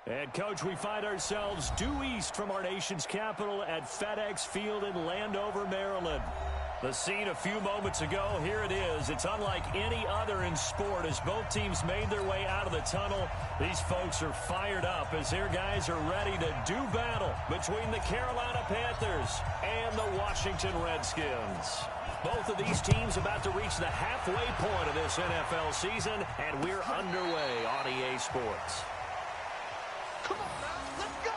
And, Coach, we find ourselves due east from our nation's capital at FedEx Field in Landover, Maryland. The scene a few moments ago, here it is. It's unlike any other in sport as both teams made their way out of the tunnel. These folks are fired up as their guys are ready to do battle between the Carolina Panthers and the Washington Redskins. Both of these teams about to reach the halfway point of this NFL season, and we're underway on EA Sports. Come on now, let's go!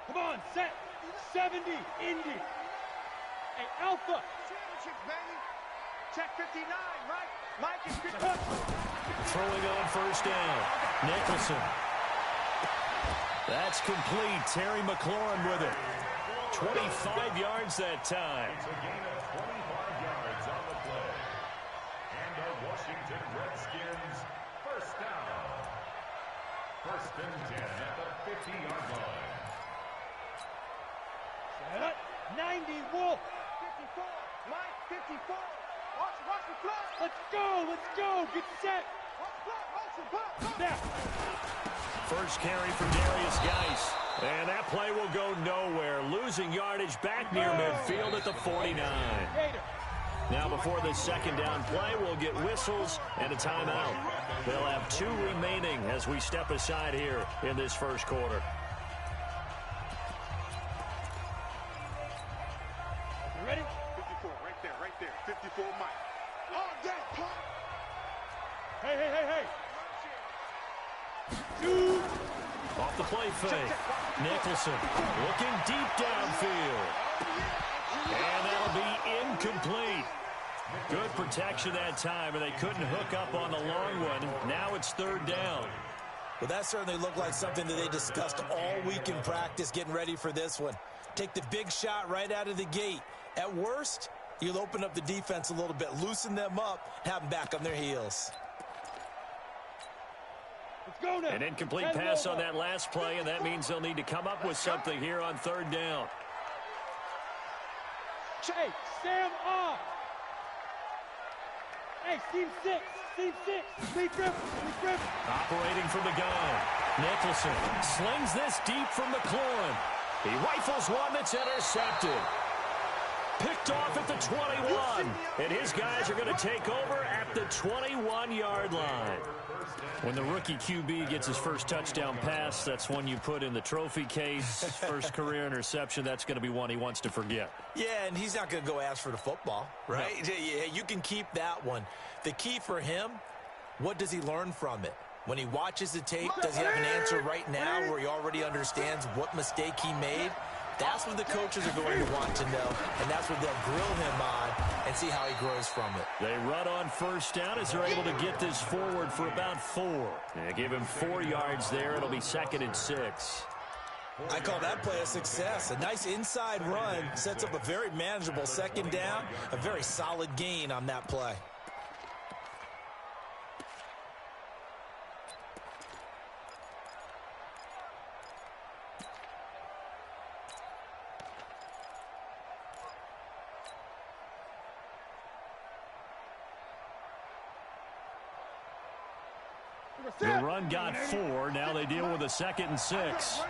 Come on, set. 70, Indy. Hey, Alpha. Championship, baby. Check 59, Mike is 50. Throwing on first down. Nicholson. That's complete. Terry McLaurin with it. 25 yards that time. It's a gain of 25 yards on the play. And the Washington Redskins first down. First and 10 at the 50-yard line. 90, Wolf. 54, Mike, 54. Watch the fly. Let's go. Get set. Snap. First carry for Darius Geis. And that play will go nowhere. Losing yardage back near midfield at the 49. Now before this second down play, we'll get whistles and a timeout. They'll have 2 remaining as we step aside here in this first quarter. Ready? 54, right there. 54, Mike. Oh, that pump. Hey. Dude. Off the play fake. Nicholson looking deep downfield. And that'll be incomplete. Good protection that time, and they couldn't hook up on the long one. Now it's third down. Well, that certainly looked like something that they discussed all week in practice getting ready for this one. Take the big shot right out of the gate. At worst, you'll open up the defense a little bit, loosen them up, have them back on their heels. Let's go now. An incomplete pass on that last play, and that means they'll need to come up with something here on third down. Hey, Sam off. Hey, Steve 6. Lee Griffin. Operating from the gun. Nicholson slings this deep from McLaurin. He rifles one that's intercepted. Picked off at the 21. And his guys are going to take over at the 21-yard line. When the rookie QB gets his first touchdown pass, that's one you put in the trophy case. First career interception, that's going to be one he wants to forget. Yeah, and he's not going to go ask for the football, right? No. Yeah, you can keep that one. The key for him, what does he learn from it? When he watches the tape, does he have an answer right now where he already understands what mistake he made? That's what the coaches are going to want to know, and that's what they'll grill him on and see how he grows from it. They run on first down as they're able to get this forward for about 4. They give him 4 yards there. It'll be 2nd and 6. I call that play a success. A nice inside run sets up a very manageable second down, a very solid gain on that play. The run got 4. Now they deal with a 2nd and 6. Now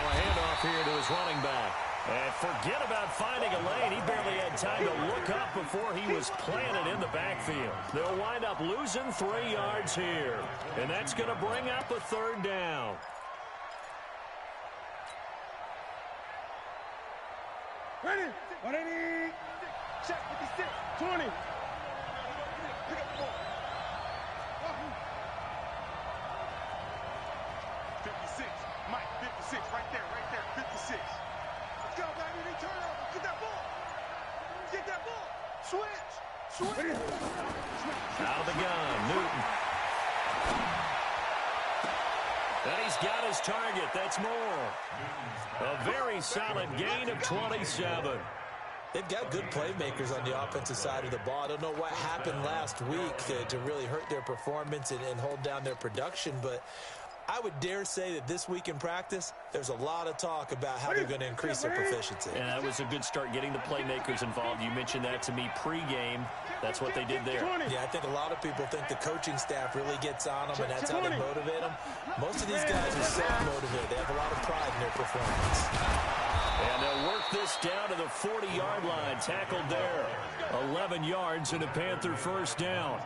a handoff here to his running back. And forget about finding a lane. He barely had time to look up before he was planted in the backfield. They'll wind up losing 3 yards here. And that's going to bring up a third down. Ready? Check 56. 20. Pick up the ball. 56. Mike, 56. Right there. 56. Let's go, baby. Turnover. Get that ball. Switch. Out of the gun. Newton. And he's got his target. That's more. A very solid gain of 27. They've got good playmakers on the offensive side of the ball. I don't know what happened last week to really hurt their performance and hold down their production, but I would dare say that this week in practice, there's a lot of talk about how they're going to increase their proficiency. And that was a good start, getting the playmakers involved. You mentioned that to me pregame. That's what they did there. Yeah, I think a lot of people think the coaching staff really gets on them, and that's how they motivate them. Most of these guys are self-motivated. They have a lot of pride in their performance. And they'll work this down to the 40-yard line. Tackled there. 11 yards and a Panther first down.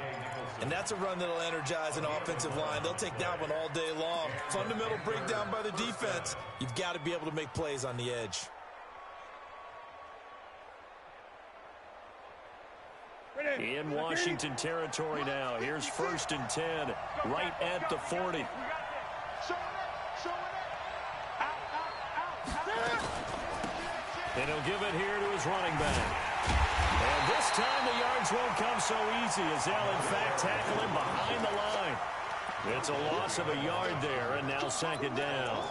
And that's a run that'll energize an offensive line. They'll take that one all day long. Fundamental breakdown by the defense. You've got to be able to make plays on the edge. In Washington territory now. Here's 1st and 10, right at the 40. And he'll give it here to his running back. And this time the yards won't come so easy as they'll, in fact, tackle him behind the line. It's a loss of a yard there, and now 2nd down.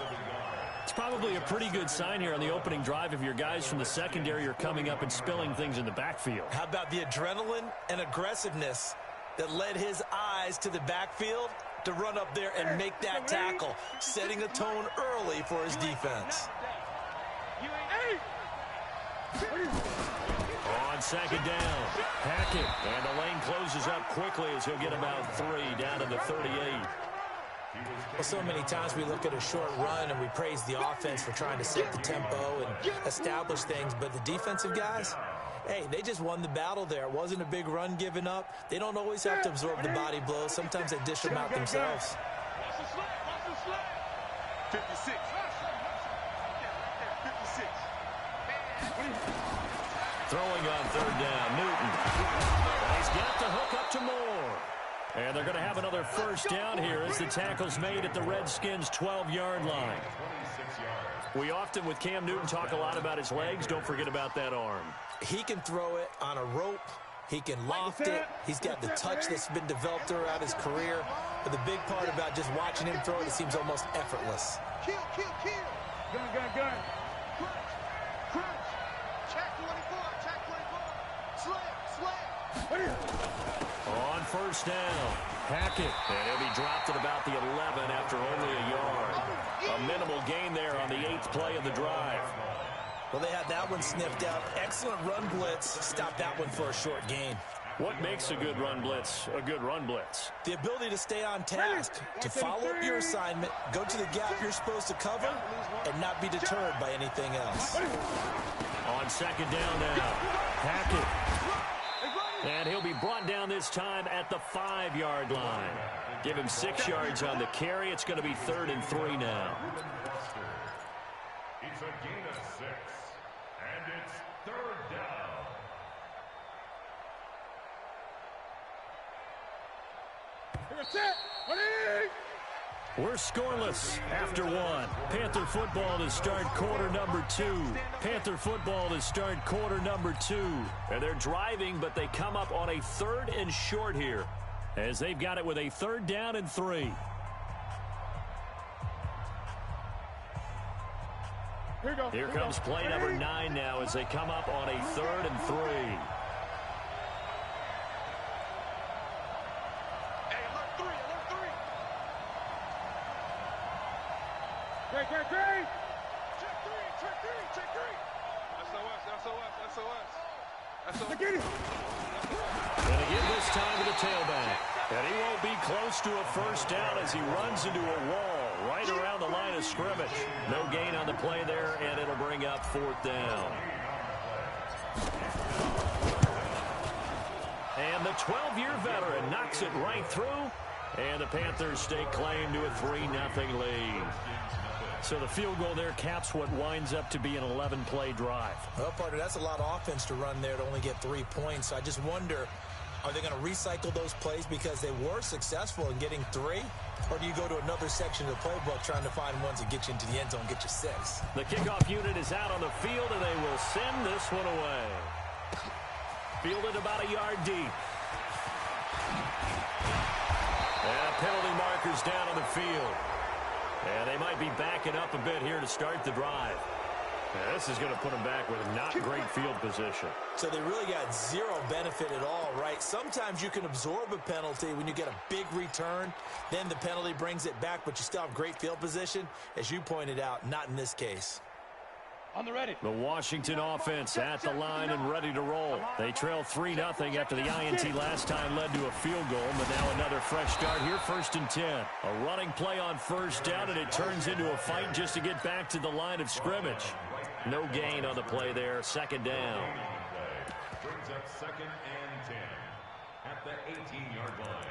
It's probably a pretty good sign here on the opening drive if your guys from the secondary are coming up and spilling things in the backfield. How about the adrenaline and aggressiveness that led his eyes to the backfield to run up there and make that tackle, setting a tone early for his defense. On 2nd down, Hackett, and the lane closes up quickly as he'll get about 3 down to the 38. Well, so many times we look at a short run and we praise the offense for trying to set the tempo and establish things, but the defensive guys, hey, they just won the battle there. It wasn't a big run given up. They don't always have to absorb the body blows. Sometimes they dish them out themselves. 56. Throwing on 3rd down, Newton. And he's got the hook up to Moore. And they're going to have another first down here as the tackle's made at the Redskins' 12-yard line. We often, with Cam Newton, talk a lot about his legs. Don't forget about that arm. He can throw it on a rope. He can loft it. He's got the touch that's been developed throughout his career. But the big part about just watching him throw it seems almost effortless. Kill. Gun. Crunch. Check 24. Slam. On 1st down, Hackett. And he'll be dropped at about the 11 after only a yard. A minimal gain there on the 8th play of the drive. Well, they had that one sniffed out. Excellent run blitz. Stopped that one for a short gain. What makes a good run blitz a good run blitz? The ability to stay on task, to follow up your assignment, go to the gap you're supposed to cover, and not be deterred by anything else. On 2nd down now, Hackett. And he'll be brought down this time at the 5-yard line. Give him 6 yards on the carry. It's going to be 3rd and 3 now. It's a gain of 6, and it's 3rd down. We're scoreless after 1. Panther football to start quarter number 2. Panther football to start quarter number 2. And they're driving, but they come up on a 3rd and short here, as they've got it with a 3rd down and 3. Here comes play number 9 now as they come up on a 3rd and 3. SOS. And again this time to the tailback. And he won't be close to a first down as he runs into a wall right around the line of scrimmage. No gain on the play there, and it'll bring up 4th down. And the 12-year veteran knocks it right through, and the Panthers stake claim to a 3-0 lead. So the field goal there caps what winds up to be an 11-play drive. Well, partner, that's a lot of offense to run there to only get 3 points. I just wonder, are they going to recycle those plays because they were successful in getting 3? Or do you go to another section of the playbook trying to find ones that get you into the end zone, get you 6? The kickoff unit is out on the field, and they will send this one away. Fielded about a yard deep. And penalty markers down on the field. And they might be backing up a bit here to start the drive. Yeah, this is going to put them back with not great field position. So they really got zero benefit at all, right? Sometimes you can absorb a penalty when you get a big return. Then the penalty brings it back, but you still have great field position. As you pointed out, not in this case. On the ready. The Washington offense at the line and ready to roll. They trail 3-0 after the INT last time led to a field goal, but now another fresh start here, 1st and 10. A running play on 1st down, and it turns into a fight just to get back to the line of scrimmage. No gain on the play there, 2nd down. Brings up 2nd and 10 at the 18-yard line.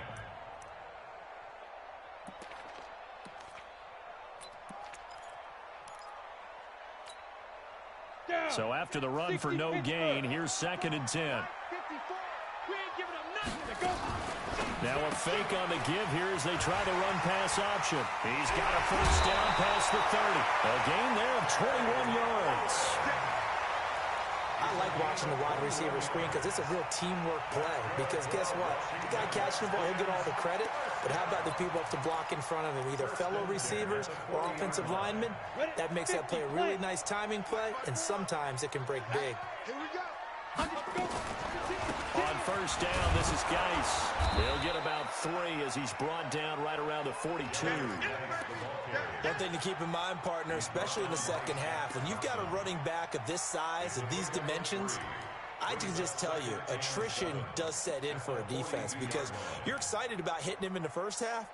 So after the run for no gain, here's 2nd and 10. 54. We ain't giving them nothing to go. Now a fake on the give here as they try the run pass option. He's got a 1st down past the 30. A gain there of 21 yards. I like watching the wide receiver screen because it's a real teamwork play. Because guess what? The guy catching the ball, he'll get all the credit. But how about the people have to block in front of him, either fellow receivers or offensive linemen? That makes that play a really nice timing play, and sometimes it can break big. Here we go. On 1st down, this is Geis. They'll get about 3 as he's brought down right around the 42. One thing to keep in mind, partner, especially in the second half, when you've got a running back of this size and these dimensions, I can just tell you, attrition does set in for a defense because you're excited about hitting him in the first half.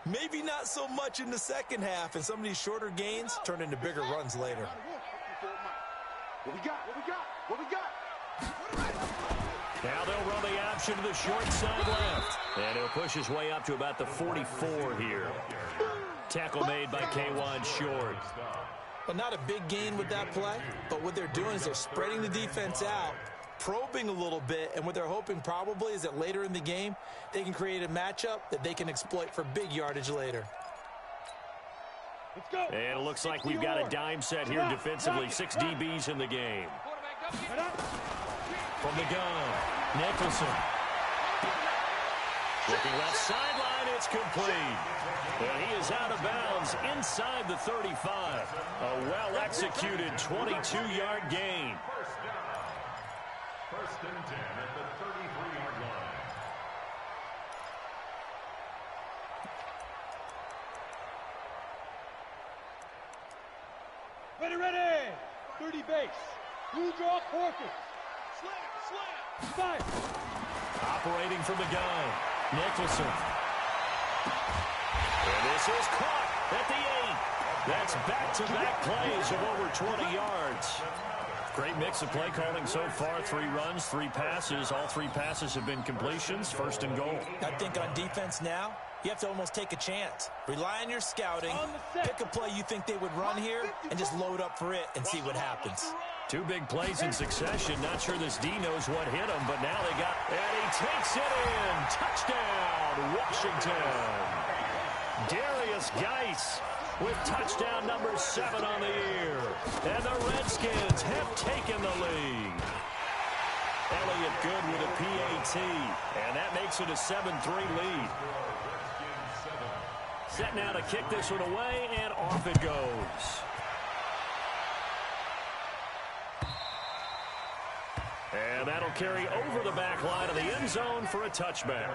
Maybe not so much in the second half, and some of these shorter gains turn into bigger runs later. What we got? What we got? What we got? Now they'll run the option to the short side left. And he'll push his way up to about the 44 here. Tackle made by K1 Short. Well, not a big gain with that play, but what they're doing is they're spreading the defense out, probing a little bit, and what they're hoping probably is that later in the game, they can create a matchup that they can exploit for big yardage later. Let's go. And it looks like we've got a dime set here defensively. 6 DBs in the game. From the gun, Nicholson. Looking left sideline, it's complete. And he is out of bounds inside the 35. A well-executed 22-yard gain. 1st and 10 at the 33-yard line. Ready, ready. 30 base. Blue draw quarters. Slam, slam. Fire. Operating from the gun, Nicholson. And this is caught at the 8. That's back-to-back plays of over 20 yards. Great mix of play calling so far. 3 runs, 3 passes. All 3 passes have been completions. 1st and goal. I think on defense now, you have to almost take a chance. Rely on your scouting, pick a play you think they would run here, and just load up for it and see what happens. 2 big plays in succession. Not sure this D knows what hit him, but now they got... And he takes it in. Touchdown, Washington. Darius Geis with touchdown number 7 on the year. And the Redskins have taken the lead. Elliott Good with a PAT. And that makes it a 7-3 lead. Set now to kick this one away, and off it goes. And that'll carry over the back line of the end zone for a touchback.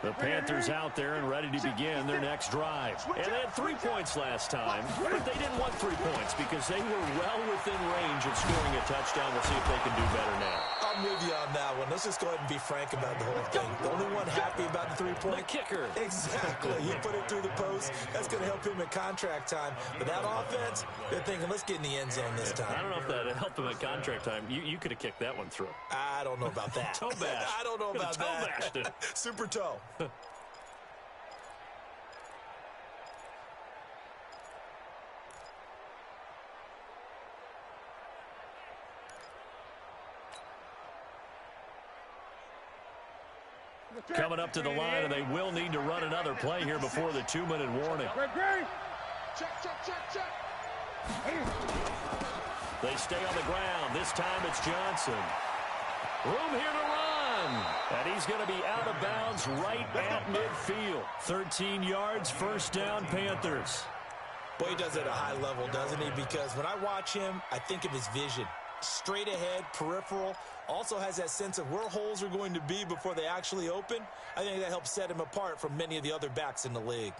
The Panthers out there and ready to begin their next drive. And they had 3 points last time, but they didn't want 3 points because they were well within range of scoring a touchdown. We'll see if they can do better now. I'm with you on that one. Let's just go ahead and be frank about the whole thing. The only one happy about the 3-point. The kicker. Exactly. He put it through the post. That's going to help him in contract time. But that offense, they're thinking, let's get in the end zone this time. I don't know if that helped him at contract time. You could have kicked that one through. I don't know about that. Toe bash. I don't know about toe that. bashed it. Super toe. coming up to the line, and they will need to run another play here before the 2-minute warning. Check, check, check, check. They stay on the ground. This time it's Johnson. Room here to run. And he's going to be out of bounds right at midfield. 13 yards, first down, Panthers. Boy, he does it at a high level, doesn't he? Because when I watch him, I think of his vision. Straight ahead, peripheral. Also has that sense of where holes are going to be before they actually open. I think that helps set him apart from many of the other backs in the league.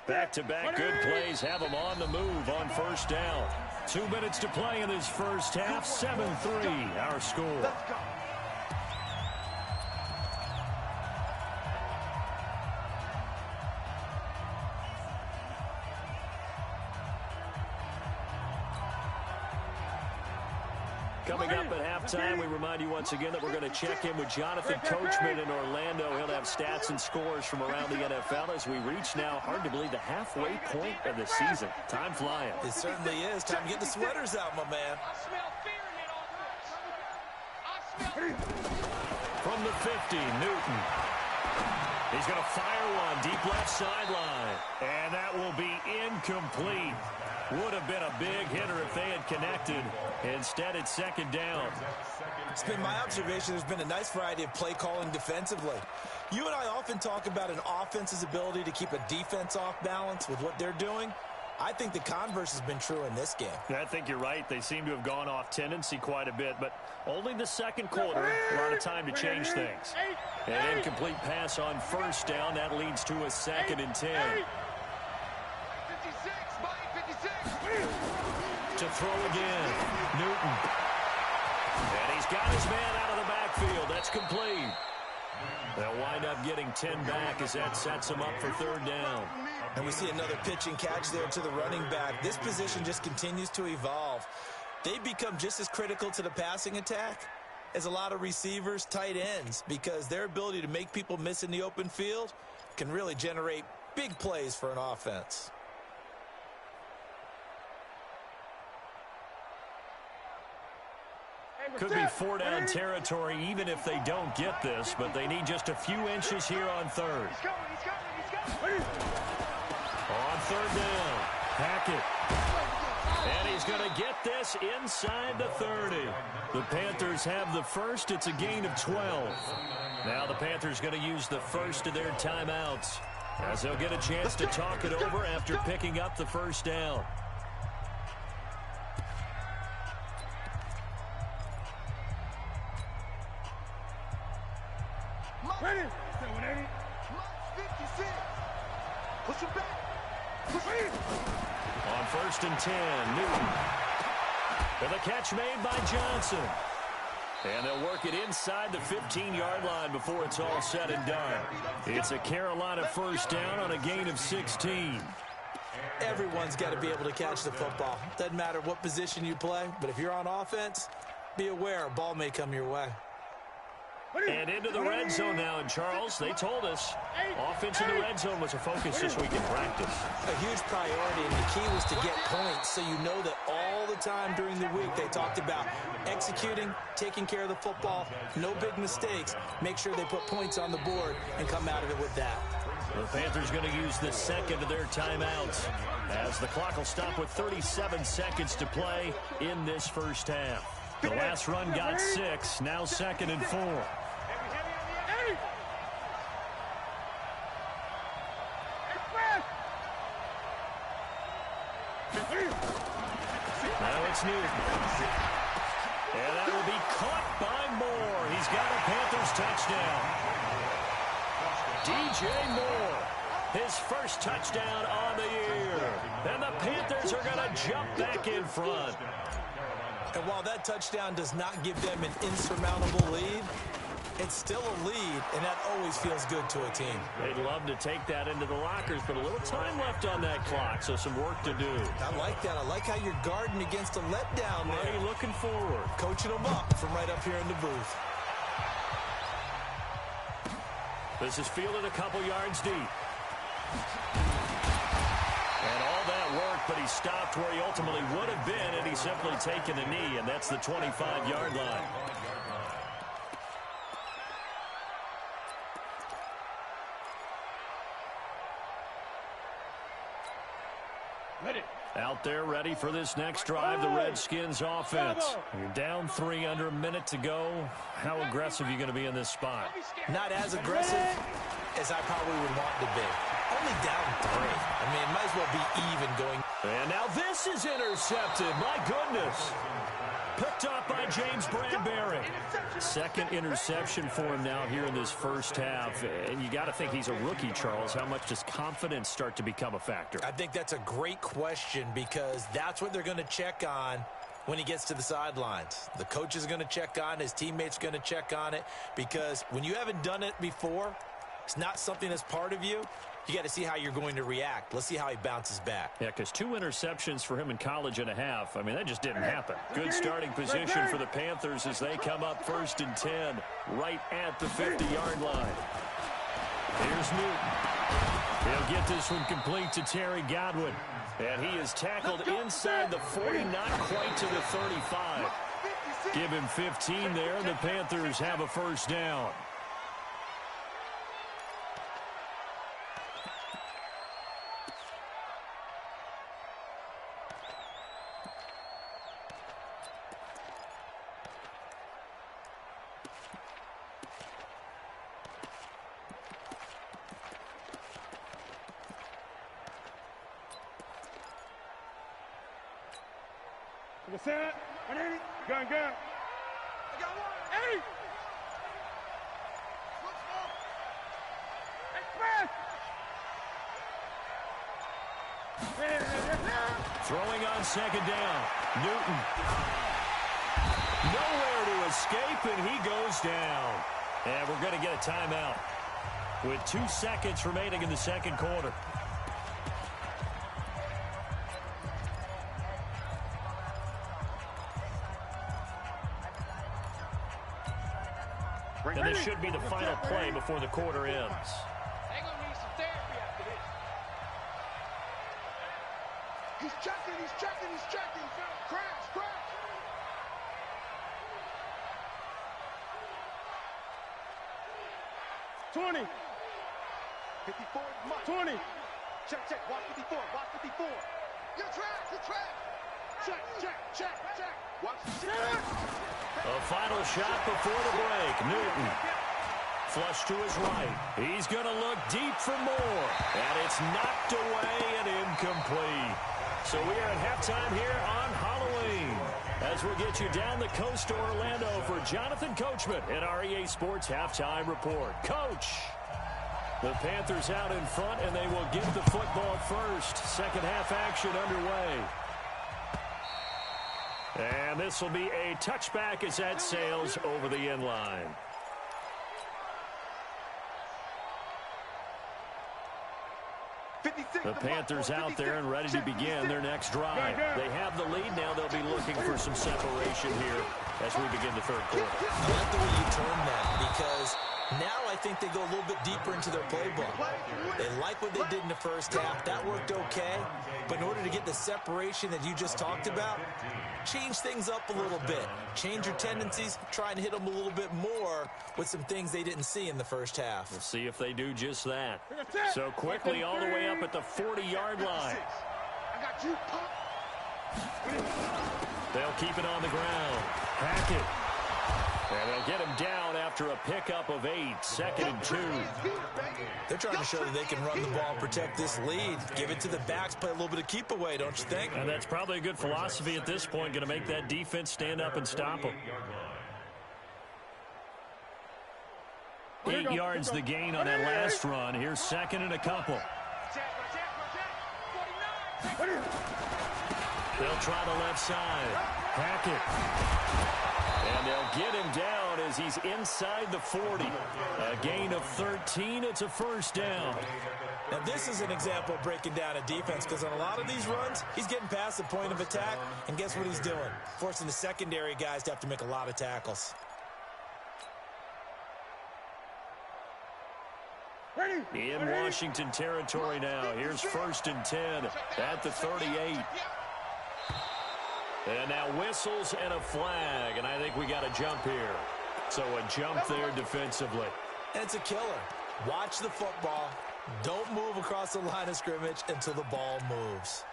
Back-to-back good plays have them on the move on first down. 2 minutes to play in this first half. 7-3 our score. Let's go. Coming up at halftime, we remind you once again that we're going to check in with Jonathan Coachman in Orlando. He'll have stats and scores from around the NFL as we reach now, hard to believe, the halfway point of the season. Time flying. It certainly is. Time to get the sweaters out, my man. I smell fear in that offense. From the 50, Newton. He's going to fire one deep left sideline. And that will be incomplete. Would have been a big hitter if they had connected. Instead, it's second down. It's been my observation there's been a nice variety of play calling defensively. You and I often talk about an offense's ability to keep a defense off balance with what they're doing. I think the converse has been true in this game. I think you're right. They seem to have gone off tendency quite a bit, but only the second quarter. A lot of time to change things. An incomplete pass on first down. That leads to a 2nd and 10. 56, Mike, 56. To throw again. Newton. And he's got his man out of the backfield. That's complete. They'll wind up getting 10 back as that sets them up for third down. And we see another pitch and catch there to the running back. This position just continues to evolve. They've become just as critical to the passing attack as a lot of receivers, tight ends, because their ability to make people miss in the open field can really generate big plays for an offense. Could be 4-down territory even if they don't get this, but they need just a few inches here on third. He's going, he's going, he's going. On third down, Hackett. And he's going to get this inside the 30. The Panthers have the first. It's a gain of 12. Now the Panthers going to use the first of their timeouts as they'll get a chance to talk it over after picking up the first down. Ready? 56. Push him back. On first and 10, Newton. And the catch made by Johnson. And they'll work it inside the 15-yard line before it's all said and done. It's a Carolina first down on a gain of 16. Everyone's got to be able to catch the football. Doesn't matter what position you play, but if you're on offense, be aware a ball may come your way. And into the red zone now, and Charles, they told us offense in the red zone was a focus this week in practice. A huge priority, and the key was to get points, so you know that all the time during the week they talked about executing, taking care of the football, no big mistakes, make sure they put points on the board and come out of it with that. The Panthers going to use the second of their timeouts as the clock will stop with 37 seconds to play in this first half. The last run got 6, now 2nd and 4. Now it's Newton. And that will be caught by Moore. He's got a Panthers touchdown. DJ Moore, his first touchdown on the year. And the Panthers are going to jump back in front. And while that touchdown does not give them an insurmountable lead, it's still a lead, and that always feels good to a team. They'd love to take that into the lockers, but a little time left on that clock, so some work to do. I like that. I like how you're guarding against a letdown there. Already looking forward. Coaching them up from right up here in the booth. This is fielded a couple yards deep. And all that work, but he stopped where he ultimately would have been, and he's simply taken a knee, and that's the 25-yard line. Out there ready for this next drive, the Redskins offense. You're down 3 under a minute to go. How aggressive are you going to be in this spot? Not as aggressive as I probably would want to be. Only down 3. I mean, it might as well be even going. And now this is intercepted. My goodness. Picked up by James Bradbury. Second interception for him now here in this first half. And you got to think he's a rookie, Charles. How much does confidence start to become a factor? I think that's a great question because that's what they're going to check on when he gets to the sidelines. The coach is going to check on it. His teammates are going to check on it because when you haven't done it before, it's not something that's part of you. You got to see how you're going to react. Let's see how he bounces back. Yeah, because 2 interceptions for him in college and a half. I mean, that just didn't happen. Good starting position for the Panthers as they come up 1st and 10 right at the 50-yard line. Here's Newton. He'll get this one complete to Terry Godwin. And he is tackled inside the 40, not quite to the 35. Give him 15 there, and the Panthers have a first down. Set. 180. Gun. I got 180. Throwing on 2nd down. Newton. Nowhere to escape, and he goes down. And we're going to get a timeout with 2 seconds remaining in the second quarter. And this should be the final play before the quarter ends. They're going to need some therapy after this. He's checking. Crash. 20. 54, Mike. 20. Check. Watch 54. You're trash. Check. Watch the check. A final shot before the break. Newton. Flush to his right. He's going to look deep for more. And it's knocked away and incomplete. So we are at halftime here on Halloween as we'll get you down the coast to Orlando for Jonathan Coachman in our EA Sports Halftime Report. Coach, the Panthers out in front, and they will get the football first. Second half action underway. And this will be a touchback as that sails over the end line. The Panthers out there and ready to begin their next drive. They have the lead now. They'll be looking for some separation here as we begin the third quarter. I like the way you turn that because now I think they go a little bit deeper into their playbook. They like what they did in the first half. That worked okay. But in order to get the separation that you just talked about, change things up a little bit. Change your tendencies. Try and hit them a little bit more with some things they didn't see in the first half. We'll see if they do just that. So quickly all the way up at the 40-yard line. I got you, punk. They'll keep it on the ground. Hackett. And they'll get him down after a pickup of 8. 2nd and 2. They're trying to show that they can run the ball and protect this lead. Give it to the backs, play a little bit of keep away, don't you think? And that's probably a good philosophy at this point. Going to make that defense stand up and stop them. 8 yards the gain on that last run. Here's 2nd and a couple. They'll try the left side. Hackett. And they'll get him down as he's inside the 40. A gain of 13. It's a first down. Now, this is an example of breaking down a defense because on a lot of these runs, he's getting past the point of attack, and guess what he's doing? Forcing the secondary guys to have to make a lot of tackles. In Washington territory now. Here's 1st and 10 at the 38. And now whistles and a flag, and I think we got a jump here. So a jump there defensively. And it's a killer. Watch the football. Don't move across the line of scrimmage until the ball moves.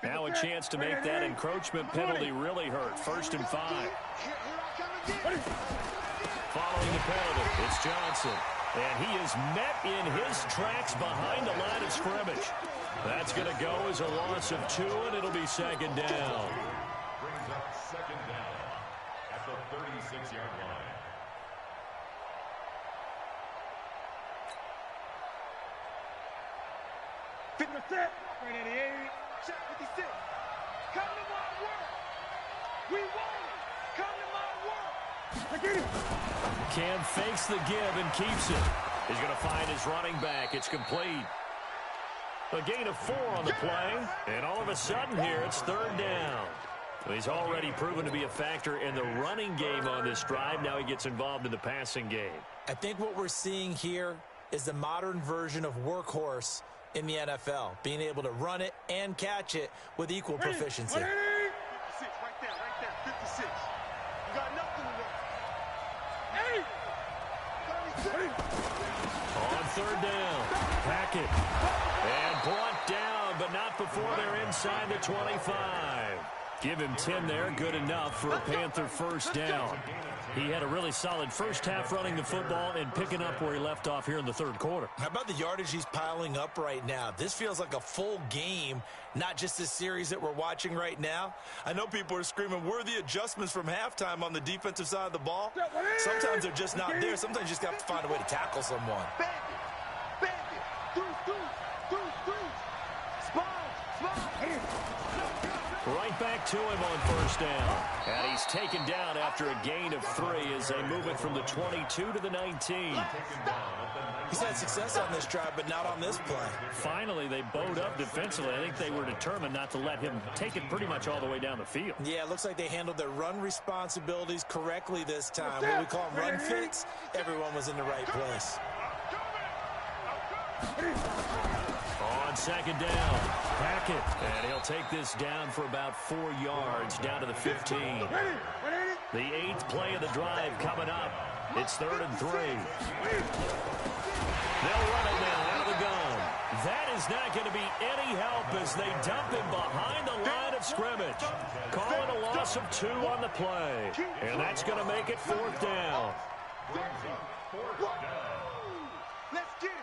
Now a chance to make that encroachment penalty really hurt. 1st and 5. Following the penalty, it's Johnson. And he is met in his tracks behind the line of scrimmage. That's going to go as a loss of 2, and it'll be 2nd down. Brings up 2nd down at the 36-yard line. Fitness set. 88. Check 56. Come to my work. We won. Come to my work. Cam fakes the give and keeps it. He's going to find his running back. It's complete. A gain of 4 on the play, and all of a sudden here it's 3rd down. He's already proven to be a factor in the running game on this drive. Now he gets involved in the passing game. I think what we're seeing here is the modern version of workhorse in the NFL, being able to run it and catch it with equal proficiency. 56, right there, 56. You got nothing to work. 36. On 3rd down, Hackett. And brought down, but not before they're inside the 25. Give him 10 there, good enough for a Panther 1st down. He had a really solid first half running the football and picking up where he left off here in the 3rd quarter. How about the yardage he's piling up right now? This feels like a full game, not just this series that we're watching right now. I know people are screaming, where are the adjustments from halftime on the defensive side of the ball? Sometimes they're just not there. Sometimes you just got to find a way to tackle someone. Right back to him on 1st down. And he's taken down after a gain of 3 as they move it from the 22 to the 19. He's had success on this drive, but not on this play. Finally, they bowed up defensively. I think they were determined not to let him take it pretty much all the way down the field. Yeah, it looks like they handled their run responsibilities correctly this time. What we call run fits, everyone was in the right place. On 2nd down, Hackett. And he'll take this down for about 4 yards, down to the 15. The 8th play of the drive coming up. It's 3rd and 3. They'll run it now out of the gun. That is not going to be any help as they dump him behind the line of scrimmage. Calling a loss of 2 on the play. And that's going to make it 4th down. Let's get it.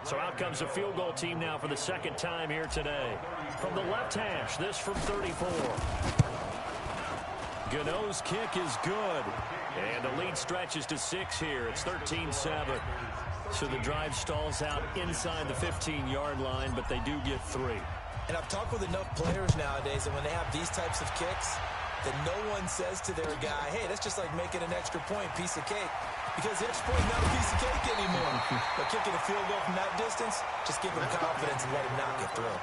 So out comes the field goal team now for the 2nd time here today. From the left hash, this from 34. Gano's kick is good. And the lead stretches to 6 here. It's 13-7. So the drive stalls out inside the 15-yard line, but they do get 3. And I've talked with enough players nowadays that when they have these types of kicks, that no one says to their guy, hey, that's just like making an extra point, piece of cake. Because the extra point is not a piece of cake anymore. But kicking a field goal from that distance, just give them confidence and let him knock it through.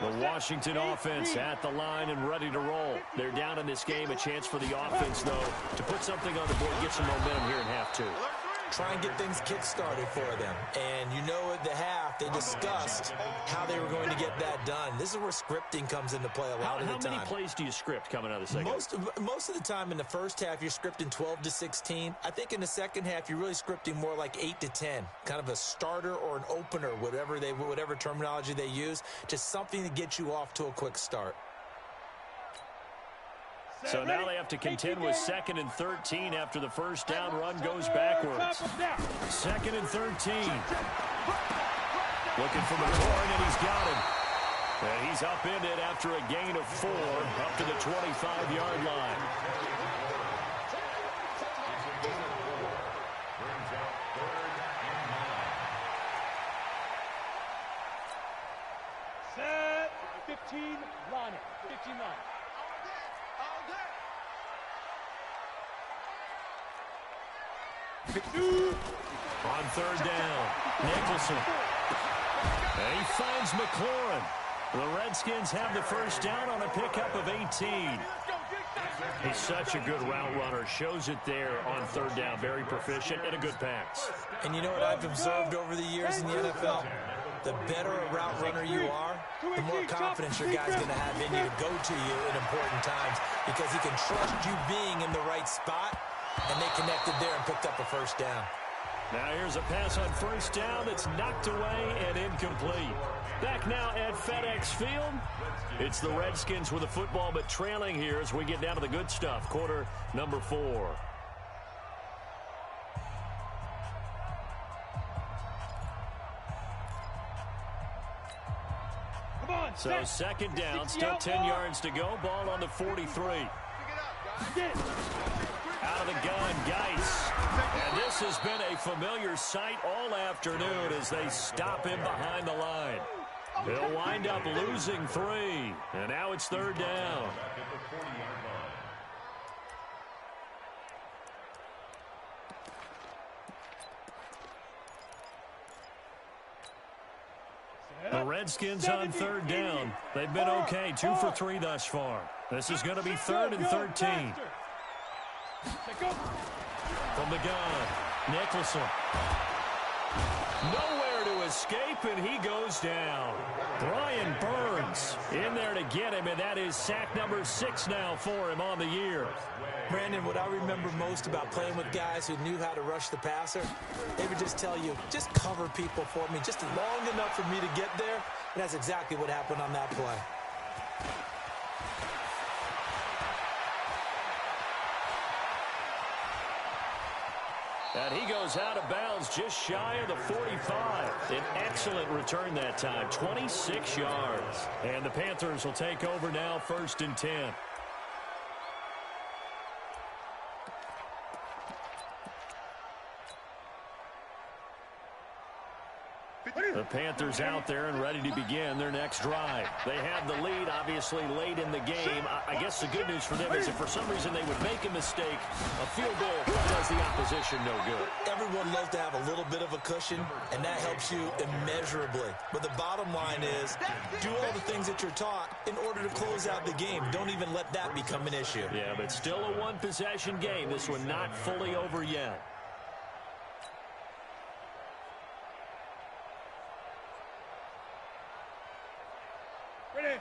The Washington offense at the line and ready to roll. They're down in this game. A chance for the offense, though, to put something on the board, get some momentum here in half 2. Try and get things kick-started for them. And you know at the half, they discussed how they were going to get that done. This is where scripting comes into play a lot of the time. How many plays do you script coming out of the second? Most of the time in the first half, you're scripting 12 to 16. I think in the second half, you're really scripting more like 8 to 10. Kind of a starter or an opener, whatever terminology they use. Just something to get you off to a quick start. So now they have to contend with 2nd and 13 after the first down run goes backwards. 2nd and 13. Looking for McLaurin, and he's got him. And he's upended after a gain of 4 up to the 25-yard line. Set. 15, line it. 15 line. On 3rd down, Nicholson. And he finds McLaurin. The Redskins have the first down on a pickup of 18. He's such a good route runner. Shows it there on 3rd down. Very proficient and a good pass. And you know what I've observed over the years in the NFL? The better a route runner you are, the more confidence your guy's going to have in you to go to you in important times because he can trust you being in the right spot and they connected there and picked up a first down. Now here's a pass on first down that's knocked away and incomplete. Back now at FedEx Field. It's the Redskins with the football, but trailing here as we get down to the good stuff. Quarter number 4. So second down, still 10 yards to go. Ball on the 43. Out of the gun, Geis. And this has been a familiar sight all afternoon as they stop him behind the line. He'll wind up losing 3. And now it's third down. The Redskins on third down. They've been okay, 2 for 3 thus far. This is going to be 3rd and 13. From the gun, Nicholson. Nowhere to escape, and he goes down. Brian Burns in there to get him, and that is sack number 6 now for him on the year. Brandon, what I remember most about playing with guys who knew how to rush the passer, they would just tell you, just cover people for me, just long enough for me to get there. And that's exactly what happened on that play. And he goes out of bounds just shy of the 45. An excellent return that time, 26 yards. And the Panthers will take over now, 1st and 10. The Panthers out there and ready to begin their next drive. They have the lead, obviously, late in the game. I guess the good news for them is if for some reason they would make a mistake, a field goal does the opposition no good. Everyone loves to have a little bit of a cushion, and that helps you immeasurably. But the bottom line is, do all the things that you're taught in order to close out the game. Don't even let that become an issue. Yeah, but still a one-possession game. This one not fully over yet.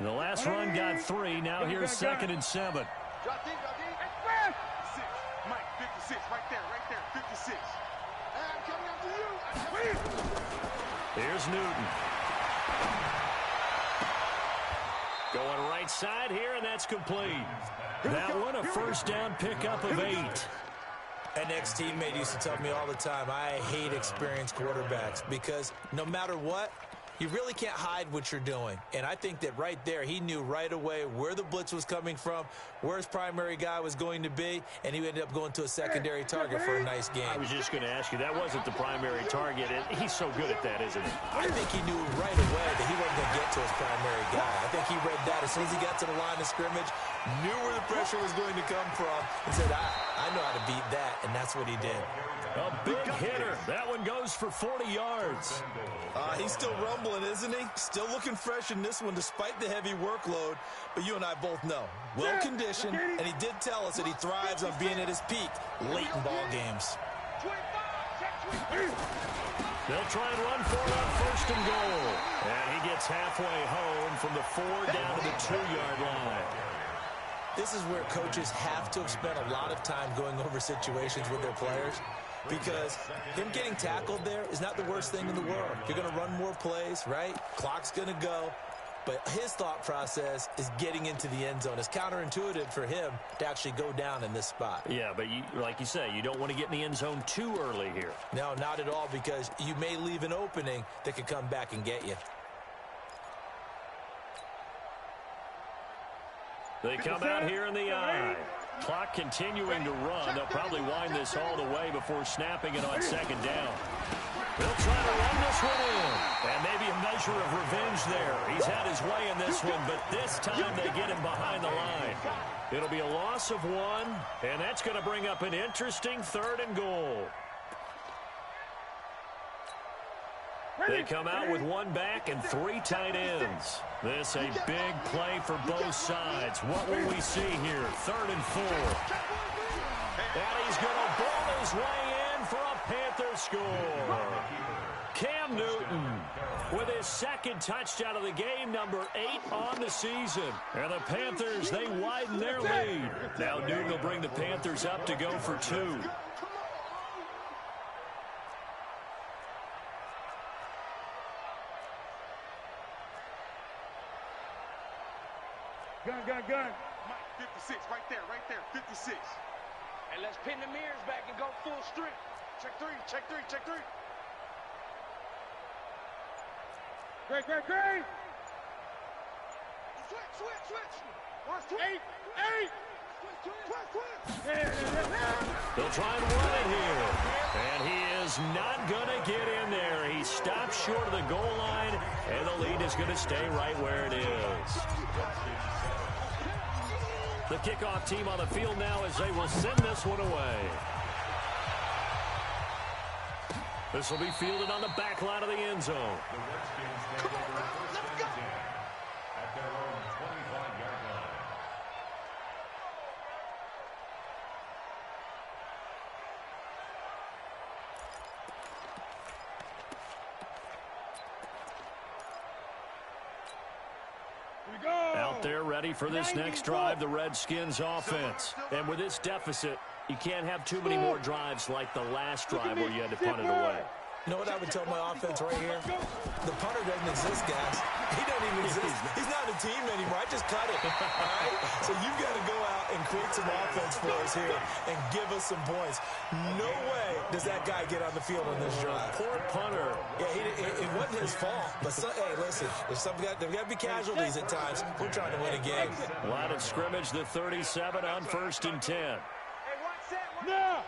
The last run got 3. Now here's 2nd and 7. Drop deep. Mike, 56, right there, 56. I'm coming after you. Here's Newton. Going right side here, and that's complete. That one a first down pickup of 8. An ex-teammate used to tell me all the time, I hate experienced quarterbacks because no matter what, you really can't hide what you're doing. And I think that right there, he knew right away where the blitz was coming from, where his primary guy was going to be, and he ended up going to a secondary target for a nice game. I was just going to ask you, that wasn't the primary target, and he's so good at that, isn't he? I think he knew right away that he wasn't going to get to his primary guy. I think he read that as soon as he got to the line of scrimmage, knew where the pressure was going to come from, and said, I know how to beat that, and that's what he did. A big hitter. That one goes for 40 yards. He's still rumbling, isn't he? Still looking fresh in this one despite the heavy workload. But you and I both know, well-conditioned, and he did tell us that he thrives on being at his peak late in ball games. They'll try and run for it on 1st and goal. And he gets halfway home from the 4 down to the 2-yard line. This is where coaches have to have spent a lot of time going over situations with their players, because him getting tackled there is not the worst thing in the world. You're going to run more plays, right? Clock's going to go. But his thought process is getting into the end zone. It's counterintuitive for him to actually go down in this spot. Yeah, but like you say, you don't want to get in the end zone too early here. No, not at all, because you may leave an opening that could come back and get you. They come out here in the eye. Clock continuing to run. They'll probably wind this all the way before snapping it on 2nd down. They'll try to run this one in. And maybe a measure of revenge there. He's had his way in this one, but this time they get him behind the line. It'll be a loss of 1, and that's going to bring up an interesting 3rd and goal. They come out with 1 back and 3 tight ends. This a big play for both sides. What will we see here? 3rd and 4. And he's going to ball his way in for a Panther score. Cam Cam Newton with his second touchdown of the game, number 8 on the season. And the Panthers, they widen their lead. Now Newton will bring the Panthers up to go for 2. Gun. Mike, 56, right there, 56. And let's pin the mirrors back and go full strength. Check three. Great. Switch. 8. They'll try and run it here. And he is not going to get in there. He stops short of the goal line, and the lead is going to stay right where it is. The kickoff team on the field now as they will send this one away. This will be fielded on the back line of the end zone. The Redskins take over first and 10 at their own 25-yard line. Out there ready for this next drive, the Redskins offense. And with this deficit, you can't have too many more drives like the last drive where you had to punt it away. You know what I would tell my offense right here? The punter doesn't exist, guys. He doesn't even exist. He's not a team anymore. I just cut it. All right? So you've got to go out and create some offense for us here and give us some points. No way does that guy get on the field on this drive. Poor punter. Yeah, it wasn't his fault. But, hey, listen, there's got to be casualties at times. We're trying to win a game. Line of scrimmage, the 37 on 1st and 10. No.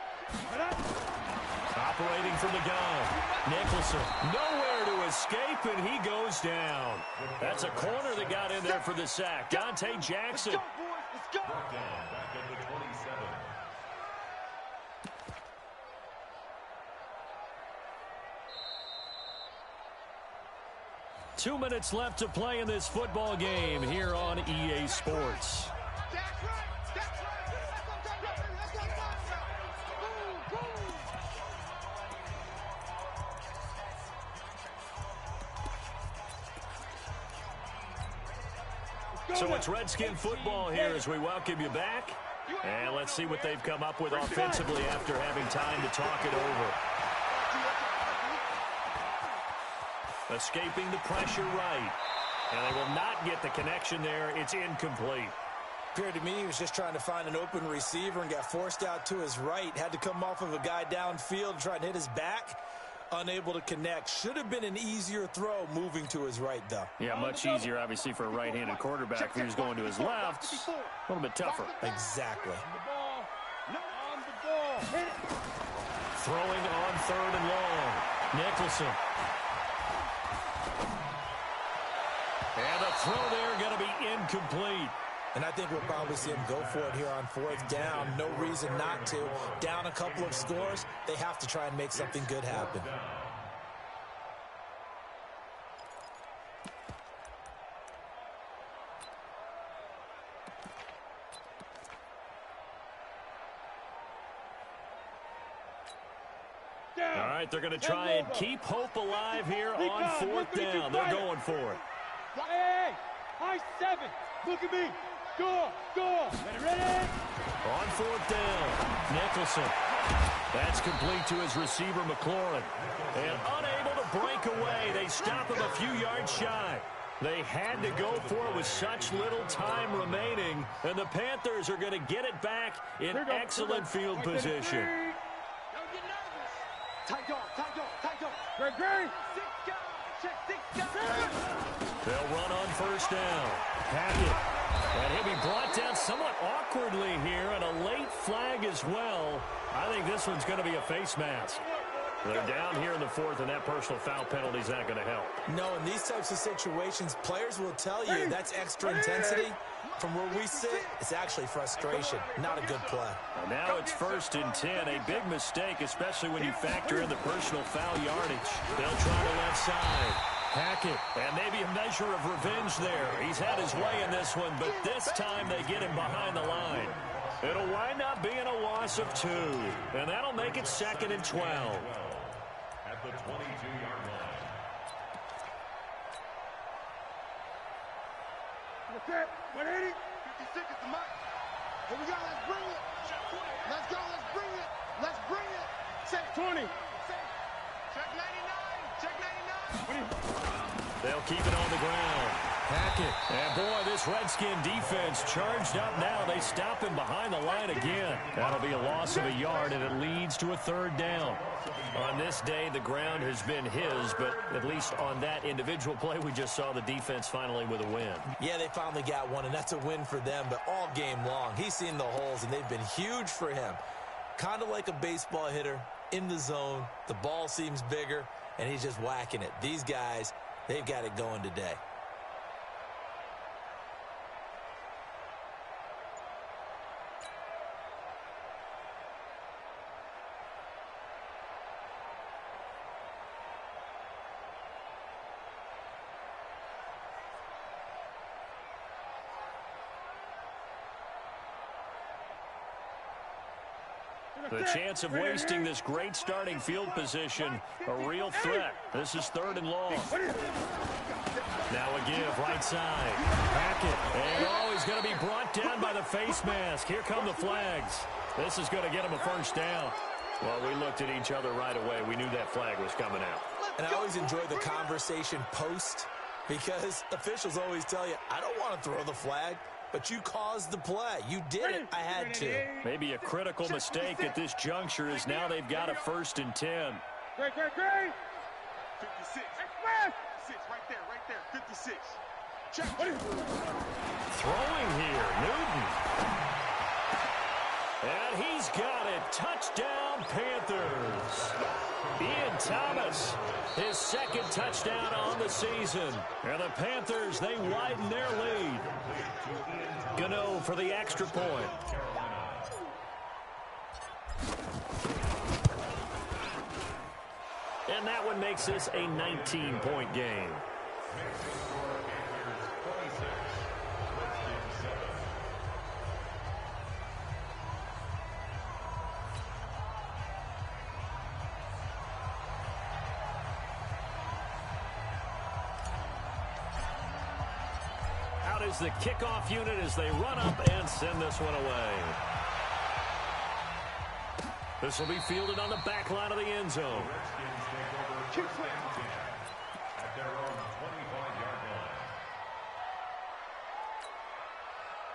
Operating from the gun. Nicholson, nowhere to escape, and he goes down. That's a corner that got in there for the sack. Dante Jackson. Let's go. Brought down back at the 27. Two minutes left to play in this football game here on EA Sports. That's right. So it's Redskin football here as we welcome you back. And let's see what they've come up with offensively after having time to talk it over. Escaping the pressure right. And they will not get the connection there. It's incomplete. Appeared to me he was just trying to find an open receiver and got forced out to his right. Had to come off of a guy downfield, try and hit his back. Unable to connect. Should have been an easier throw moving to his right, though. Yeah, much easier, obviously, for a right-handed quarterback. If he was going to his left, a little bit tougher. Exactly. Throwing on 3rd and long. Nicholson. And the throw there going to be incomplete. And I think we'll probably see him go for it here on 4th down. No reason not to. Down a couple of scores, they have to try and make something good happen. All right, they're going to try and keep hope alive here on 4th down. They're going for it. Hey, high 7. Look at me. Go. Ready? On 4th down, Nicholson. That's complete to his receiver, McLaurin. And unable to break away. They stop him a few yards shy. They had to go for it with such little time remaining. And the Panthers are going to get it back in excellent field position. Don't get nervous. Tight dog. Great. 6 guys. Check 6 guys. They'll run on 1st down. Hackett. And he'll be brought down somewhat awkwardly here, and a late flag as well. I think this one's going to be a face mask. They're down here in the 4th, and that personal foul penalty is not going to help. No, in these types of situations, players will tell you that's extra intensity. From where we sit, it's actually frustration, not a good play. And now it's 1st and 10, a big mistake, especially when you factor in the personal foul yardage. They'll try the left side. Hackett, and maybe a measure of revenge there. He's had his way in this one, but this time they get him behind the line. It'll wind up being a loss of 2, and that'll make it 2nd and 12. At the 22-yard line. That's it. 180. 56 is the mark. Here we go. Let's bring it. Let's go. Let's bring it. Let's bring it. Check 20. Check 99. Check 99. They'll keep it on the ground. Hackett. And boy, this Redskin defense charged up now. They stop him behind the line again. That'll be a loss of a yard, and it leads to a third down. On this day, the ground has been his, but at least on that individual play, we just saw the defense finally with a win. Yeah, they finally got one, and that's a win for them, but all game long, he's seen the holes, and they've been huge for him. Kind of like a baseball hitter in the zone. The ball seems bigger, and he's just whacking it. These guys, they've got it going today. The chance of wasting this great starting field position, a real threat. This is 3rd and long. Now a give, right side. Hackett. And he's going to be brought down by the face mask. Here come the flags. This is going to get him a first down. Well, we looked at each other right away. We knew that flag was coming out. And I always enjoy the conversation post, because officials always tell you, I don't want to throw the flag. But you caused the play. You did it. I had to. Maybe a critical mistake at this juncture is now they've got a 1st and 10. Great. 56. Express. 56, right there. 56. Check. Throwing here, Newton. And he's got it. Touchdown, Panthers. Ian Thomas, his 2nd touchdown on the season. And the Panthers, they widen their lead. Gano for the extra point. And that one makes this a 19-point game. Is the kickoff unit as they run up and send this one away. This will be fielded on the back line of the end zone. At their own 25-yard line.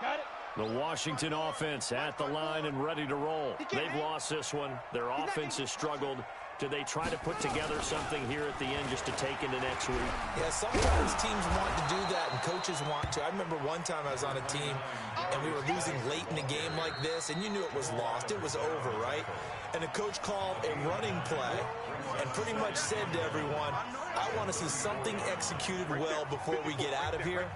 Got it. The Washington offense at the line and ready to roll. They've lost this one. Their offense has struggled. Do they try to put together something here at the end just to take into next week? Yeah, sometimes teams want to do that and coaches want to. I remember one time I was on a team and we were losing late in a game like this, and you knew it was lost. It was over, right? And the coach called a running play and pretty much said to everyone, I want to see something executed well before we get out of here.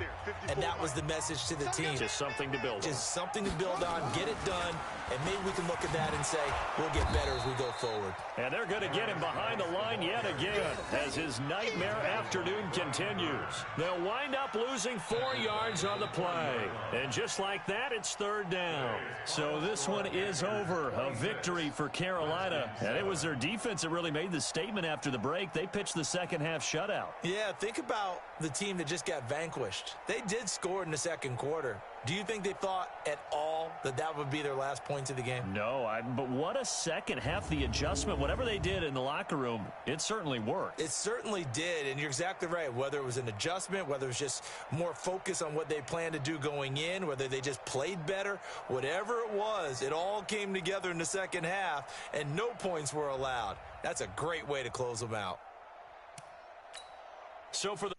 And that was the message to the team. Just something to build on. Just something to build on, get it done, and maybe we can look at that and say, we'll get better as we go forward. And they're going to get him behind the line yet again as his nightmare afternoon continues. They'll wind up losing 4 yards on the play. And just like that, it's 3rd down. So this one is over. A victory for Carolina. And it was their defense that really made the statement after the break. They pitched the second half shutout. Yeah, think about the team that just got vanquished. They did score in the 2nd quarter. Do you think they thought at all that that would be their last points of the game? No, but what a second half. The adjustment, whatever they did in the locker room, it certainly worked. It certainly did, and you're exactly right. Whether it was an adjustment, whether it was just more focus on what they planned to do going in, whether they just played better, whatever it was, it all came together in the second half, and no points were allowed. That's a great way to close them out. So for the